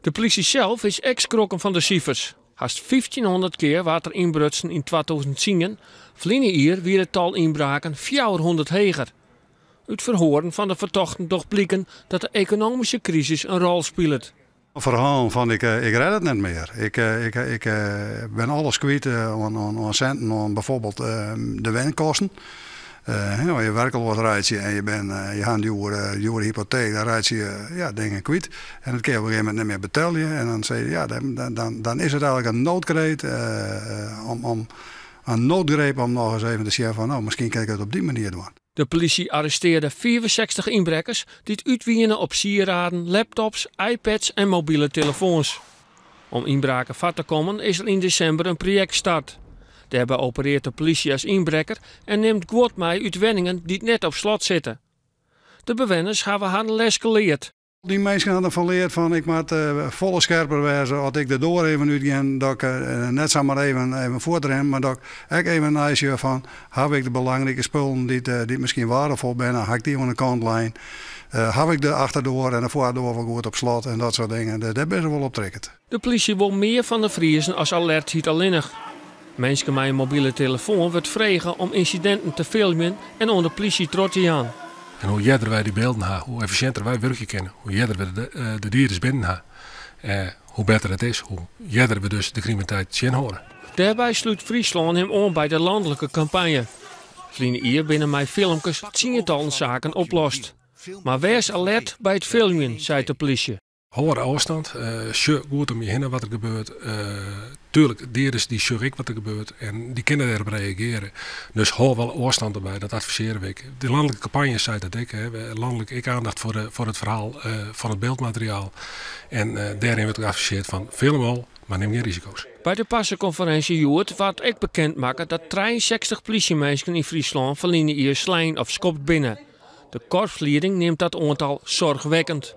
De politie zelf is ex-krokken van de cijfers. Haast 1500 keer waard er inbrutsen in 2010. Verleden jaar weer het tal inbraken 400 heger. Uit verhoren van de vertochten toch blikken dat de economische crisis een rol speelt. Verhaal van ik red het niet meer. Ik ben alles kwijt aan centen, aan bijvoorbeeld de woningkosten. Als je werkloos rijdt en je hebt een dure hypotheek, dan rijd je dingen kwijt. En dat kun je op een gegeven moment niet meer betalen. En dan zeg je, ja, dan is het eigenlijk een noodkreet een noodgreep om nog eens even te zeggen van nou, misschien kan ik het op die manier doen. De politie arresteerde 64 inbrekkers die het uitwinnen op sieraden, laptops, iPads en mobiele telefoons. Om inbraken vat te komen is er in december een project gestart. Daarbij opereert de politie als inbrekker en neemt kwart mee uit wenningen die net op slot zitten. De bewoners hebben haar les geleerd. Die mensen hadden van geleerd van ik moet volle scherper wezen als ik de door even uitgaan, dat ik net zomaar even voortren, maar dat ik even een van heb ik de belangrijke spullen die misschien waardevol zijn, heb ik die aan de kantlijn, heb ik de achterdoor en de voordoor wel goed op slot en dat soort dingen. Daar ben je wel op trekkend. De politie wil meer van de Friezen als alert ziet alleenig. Mensen met een mobiele telefoon wordt vregen om incidenten te filmen en onder de politie trots te gaan. En hoe eerder wij die beelden hebben, hoe efficiënter wij werken kunnen, hoe eerder we de dieren binnen hebben, hoe beter het is, hoe eerder we dus de criminaliteit zien horen. Daarbij sluit Friesland hem aan bij de landelijke campagne. Vrienden hier binnen mij filmpjes tientallen zaken oplost. Maar wees alert bij het filmen, zei de politie. Hoge afstand, goed om je heen wat er gebeurt. Tuurlijk, dieren die zorg ik wat er gebeurt en die kunnen erop reageren. Dus hou wel afstand erbij, dat adviseren we. De landelijke campagnes zei dat ik. Landelijk ik aandacht voor het verhaal van het beeldmateriaal. En daarin werd geadviseerd van film al, maar neem geen risico's. Bij de passenconferentie Joert werd ik bekend maken dat 63 politiemensen in Friesland verliezen hier slaan of skopt binnen. De korpsleiding neemt dat aantal zorgwekkend.